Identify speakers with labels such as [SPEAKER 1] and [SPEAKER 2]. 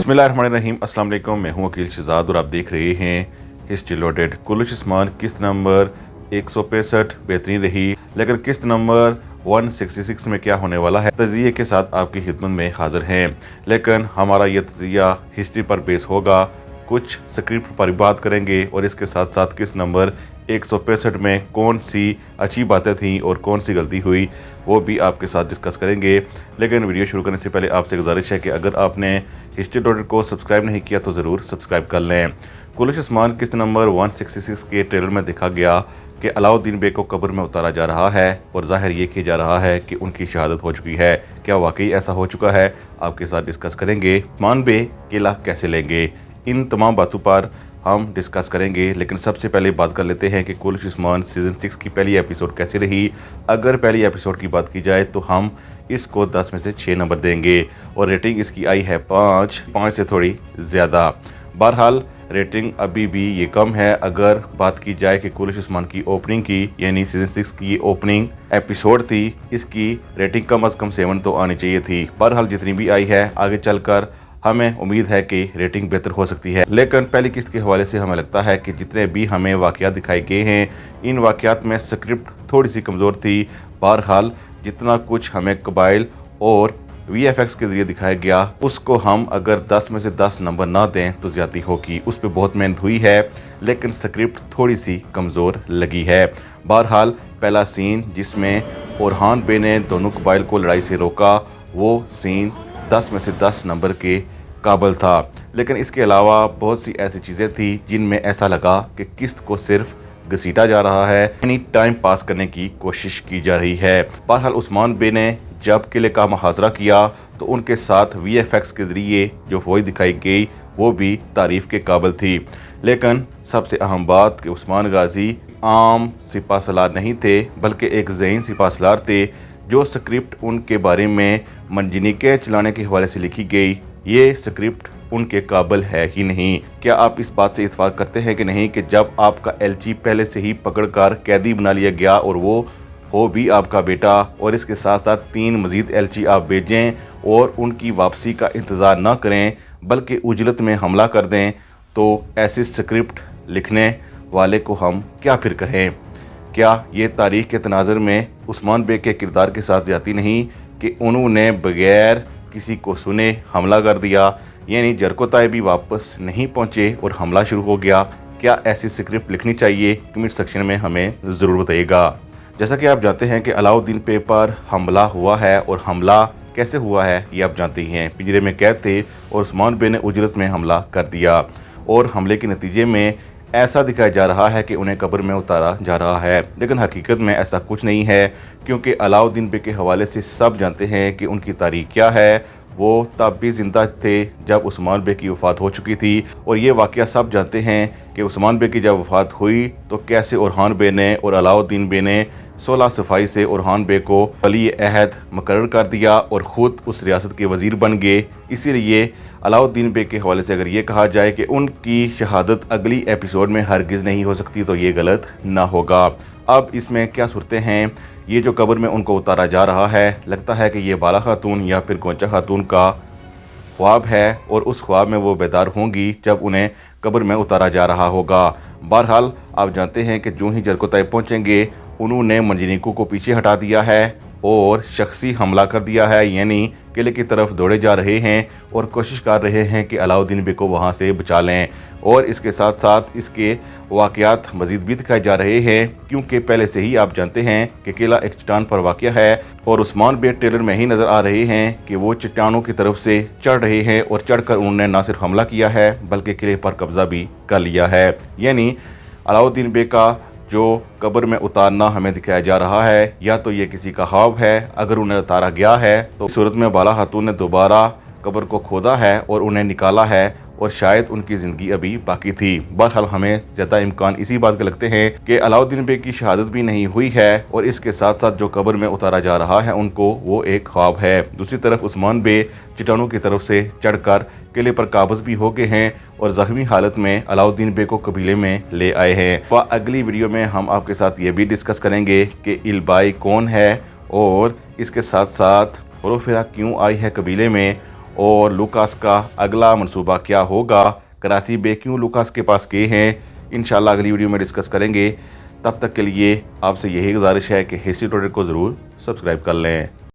[SPEAKER 1] बिस्मिल्लाहिर्रहमानिर्रहीम। अस्सलाम वालेकुम। मैं हूं वकील शहजाद और आप देख रहे हैं हिस्ट्री लोडेड। कुलुश उस्मान किस्त नंबर 165 बेहतरीन रही, लेकिन किस्त नंबर 166 में क्या होने वाला है, तजिए के साथ आपकी खिदमत में हाजिर हैं। लेकिन हमारा यह तजिया हिस्ट्री पर बेस होगा, कुछ स्क्रिप्ट पर बात करेंगे और इसके साथ साथ किस्त नंबर 165 में कौन सी अच्छी बातें थीं और कौन सी गलती हुई वो भी आपके साथ डिस्कस करेंगे। लेकिन वीडियो शुरू करने से पहले आपसे गुजारिश है कि अगर आपने हिस्ट्री लोडेड को सब्सक्राइब नहीं किया तो ज़रूर सब्सक्राइब कर लें। कुलुश उस्मान किस्त नंबर 166 के ट्रेलर में देखा गया कि अलाउद्दीन बेग को कब्र में उतारा जा रहा है और जाहिर ये किया जा रहा है कि उनकी शहादत हो चुकी है। क्या वाकई ऐसा हो चुका है, आपके साथ डिस्कस करेंगे। उस्मान बेग किला कैसे लेंगे, इन तमाम बातों पर हम डिस्कस करेंगे। लेकिन सबसे पहले बात कर लेते हैं कि कुलुश उस्मान सीज़न 6 की पहली एपिसोड कैसी रही। अगर पहली एपिसोड की बात की जाए तो हम इसको 10 में से 6 नंबर देंगे और रेटिंग इसकी आई है 5 से थोड़ी ज़्यादा। बहरहाल रेटिंग अभी भी ये कम है। अगर बात की जाए कि कुलुश उस्मान की ओपनिंग की, यानी सीज़न 6 की ये ओपनिंग एपिसोड थी, इसकी रेटिंग कम अज़ कम 7 तो आनी चाहिए थी। बहरहाल जितनी भी आई है, आगे चलकर हमें उम्मीद है कि रेटिंग बेहतर हो सकती है। लेकिन पहली किस्त के हवाले से हमें लगता है कि जितने भी हमें वाक़यात दिखाए गए हैं, इन वाक़यात में स्क्रिप्ट थोड़ी सी कमज़ोर थी। बहरहाल जितना कुछ हमें कबाइल और VFX के ज़रिए दिखाया गया, उसको हम अगर 10 में से 10 नंबर ना दें तो ज़्यादती होगी। उस पर बहुत मेहनत हुई है, लेकिन स्क्रिप्ट थोड़ी सी कमज़ोर लगी है। बहरहाल पहला सीन जिसमें ओरहान बे ने दोनों कबाइल को लड़ाई से रोका, वो सीन 10 में से 10 नंबर के काबिल था। लेकिन इसके अलावा बहुत सी ऐसी चीज़ें थी जिनमें ऐसा लगा कि किस्त को सिर्फ घसीटा जा रहा है, यानी टाइम पास करने की कोशिश की जा रही है। बहरहाल उस्मान बे ने जब किले का मुहाजरा किया तो उनके साथ VFX के ज़रिए जो फौज दिखाई गई वो भी तारीफ़ के काबिल थी। लेकिन सबसे अहम बात कि उस्मान गाजी आम सिपा सलार नहीं थे, बल्कि एक ज़हीन सिपा सलार थे। जो स्क्रिप्ट उनके बारे में मंजनीकें चलाने के हवाले से लिखी गई, ये स्क्रिप्ट उनके काबिल है ही नहीं। क्या आप इस बात से इत्फाक करते हैं कि नहीं कि जब आपका LG पहले से ही पकड़कर कैदी बना लिया गया और वो हो भी आपका बेटा, और इसके साथ साथ 3 मज़ीद LG आप भेजें और उनकी वापसी का इंतज़ार ना करें बल्कि उजलत में हमला कर दें, तो ऐसी स्क्रिप्ट लिखने वाले को हम क्या फिर कहें? क्या ये तारीख़ के तनाज़ुर में उस्मान बेग के किरदार के साथ जाती नहीं कि उन्होंने बगैर किसी को सुने हमला कर दिया, यानी जरकोताय भी वापस नहीं पहुँचे और हमला शुरू हो गया? क्या ऐसी स्क्रिप्ट लिखनी चाहिए? कमेंट सेक्शन में हमें ज़रूर बताइएगा। जैसा कि आप जानते हैं कि अलाउद्दीन पे पर हमला हुआ है, और हमला कैसे हुआ है ये आप जानते हैं। पिंजरे में कैद थे और उस्मान बे ने उजरत में हमला कर दिया, और हमले के नतीजे में ऐसा दिखाया जा रहा है कि उन्हें कब्र में उतारा जा रहा है। लेकिन हकीकत में ऐसा कुछ नहीं है, क्योंकि अलाउद्दीन बे के हवाले से सब जानते हैं कि उनकी तारीख क्या है। वो तब भी ज़िंदा थे जब उस्मान बे की वफ़ात हो चुकी थी, और ये वाक़या सब जानते हैं कि उस्मान बे की जब वफ़ात हुई तो कैसे ओरहान बे ने और अलाउद्दीन बे ने 16 सफाई से ओरहान बे को वली अहद मुकर्रर कर दिया और ख़ुद उस रियासत के वज़ीर बन गए। इसीलिए अलाउद्दीन बे के हवाले से अगर ये कहा जाए कि उनकी शहादत अगली एपिसोड में हरगिज़ नहीं हो सकती, तो ये गलत ना होगा। अब इसमें क्या सूरतें हैं, ये जो कब्र में उनको उतारा जा रहा है, लगता है कि ये बाला खातून या फिर गोंचा खातून का ख्वाब है, और उस ख्वाब में वो बेदार होंगी जब उन्हें कब्र में उतारा जा रहा होगा। बहरहाल आप जानते हैं कि जो ही जरकोताय पहुँचेंगे, उन्होंने मंजनीकों को पीछे हटा दिया है और शख्सी हमला कर दिया है, यानी किले की तरफ दौड़े जा रहे हैं और कोशिश कर रहे हैं कि अलाउद्दीन बे को वहाँ से बचा लें। और इसके साथ साथ इसके वाक़यात मज़ीद भी दिखाए जा रहे हैं, क्योंकि पहले से ही आप जानते हैं कि किला एक चट्टान पर वाक़या है, और उस्मान बे ट्रेलर में ही नज़र आ रहे हैं कि वो चट्टानों की तरफ से चढ़ रहे हैं, और चढ़कर उन्होंने न सिर्फ हमला किया है बल्कि किले पर कब्ज़ा भी कर लिया है। यानी अलाउद्दीन बे का जो कब्र में उतारना हमें दिखाया जा रहा है, या तो ये किसी का ख्वाब है। अगर उन्हें उतारा गया है तो इस सूरत में बाला खातून ने दोबारा कब्र को खोदा है और उन्हें निकाला है, और शायद उनकी ज़िंदगी अभी बाकी थी। बहरहाल हमें ज़्यादा इम्कान इसी बात के लगते हैं कि अलाउद्दीन बे की शहादत भी नहीं हुई है, और इसके साथ साथ जो कब्र में उतारा जा रहा है उनको, वो एक ख्वाब है। दूसरी तरफ उस्मान बे चट्टानों की तरफ से चढ़कर किले पर काबज़ भी हो गए हैं और ज़ख्मी हालत में अलाउद्दीन बे को कबीले में ले आए हैं। वह अगली वीडियो में हम आपके साथ ये भी डिस्कस करेंगे कि इलबाई कौन है, और इसके साथ साथ होरोफिरा क्यों आई है कबीले में, और लूकास का अगला मंसूबा क्या होगा, कराची बे क्यों लूकास के पास गए हैं, इंशाल्लाह अगली वीडियो में डिस्कस करेंगे। तब तक के लिए आपसे यही गुजारिश है कि हिस्ट्री टुडे को ज़रूर सब्सक्राइब कर लें।